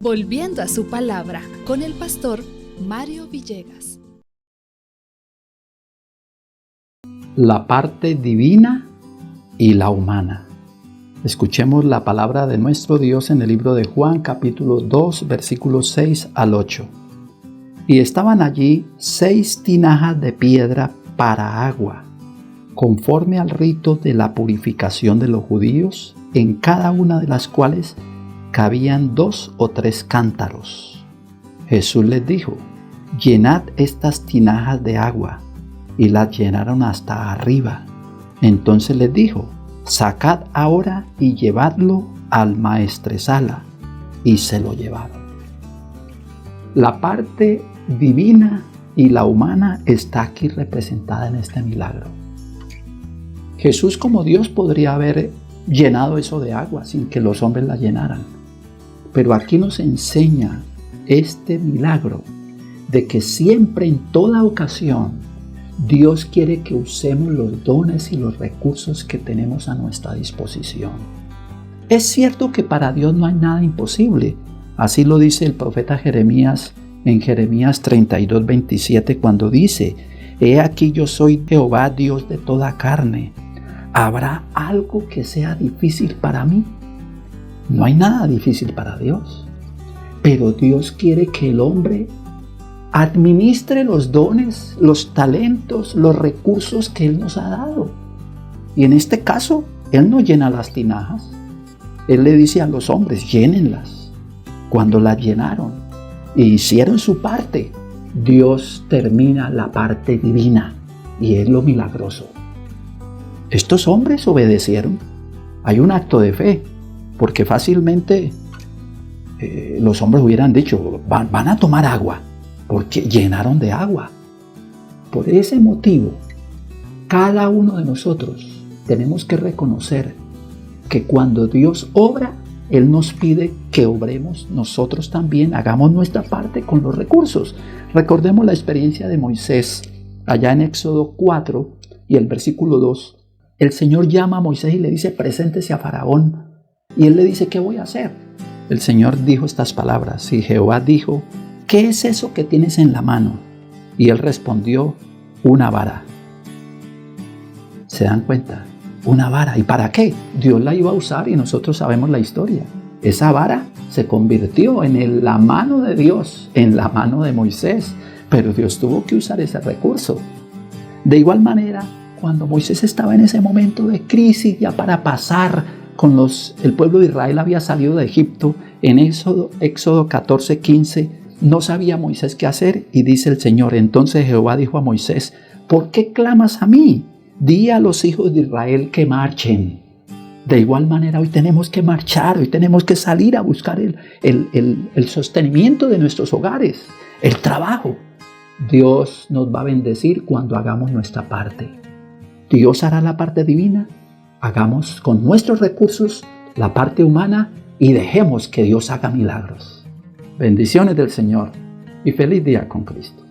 Volviendo a su palabra con el pastor Mario Villegas. La parte divina y la humana. Escuchemos la palabra de nuestro Dios en el libro de Juan, capítulo 2, versículos 6 al 8. Y estaban allí 6 tinajas de piedra para agua, conforme al rito de la purificación de los judíos, en cada una de las cuales cabían 2 o 3 cántaros. Jesús les dijo: llenad estas tinajas de agua, y las llenaron hasta arriba. Entonces les dijo: sacad ahora y llevadlo al maestresala. Y se lo llevaron. La parte divina y la humana está aquí representada en este milagro. Jesús, como Dios, podría haber llenado eso de agua sin que los hombres la llenaran. Pero aquí nos enseña este milagro de que siempre, en toda ocasión, Dios quiere que usemos los dones y los recursos que tenemos a nuestra disposición. Es cierto que para Dios no hay nada imposible. Así lo dice el profeta Jeremías en Jeremías 32:27, cuando dice: He aquí yo soy Jehová, Dios de toda carne. ¿Habrá algo que sea difícil para mí? No hay nada difícil para Dios. Pero Dios quiere que el hombre administre los dones, los talentos, los recursos que Él nos ha dado. Y en este caso, Él no llena las tinajas. Él le dice a los hombres: llénenlas. Cuando las llenaron y hicieron su parte, Dios termina la parte divina, y es lo milagroso. Estos hombres obedecieron. Hay un acto de fe, porque fácilmente los hombres hubieran dicho: van a tomar agua, porque llenaron de agua. Por ese motivo, cada uno de nosotros tenemos que reconocer que cuando Dios obra, Él nos pide que obremos nosotros también, hagamos nuestra parte con los recursos. Recordemos la experiencia de Moisés, allá en Éxodo 4 y el versículo 2. El Señor llama a Moisés y le dice: preséntese a Faraón. Y él le dice: ¿qué voy a hacer? El Señor dijo estas palabras, y Jehová dijo: ¿qué es eso que tienes en la mano? Y él respondió: una vara. ¿Se dan cuenta? Una vara. ¿Y para qué? Dios la iba a usar, y nosotros sabemos la historia. Esa vara se convirtió en la mano de Dios, en la mano de Moisés, pero Dios tuvo que usar ese recurso. De igual manera, cuando Moisés estaba en ese momento de crisis, ya para pasar con el pueblo de Israel había salido de Egipto, en Éxodo 14:15, no sabía Moisés qué hacer, y dice el Señor: entonces Jehová dijo a Moisés: ¿por qué clamas a mí? Di a los hijos de Israel que marchen. De igual manera, hoy tenemos que marchar, hoy tenemos que salir a buscar el sostenimiento de nuestros hogares, el trabajo. Dios nos va a bendecir cuando hagamos nuestra parte. Dios hará la parte divina. Hagamos con nuestros recursos la parte humana y dejemos que Dios haga milagros. Bendiciones del Señor y feliz día con Cristo.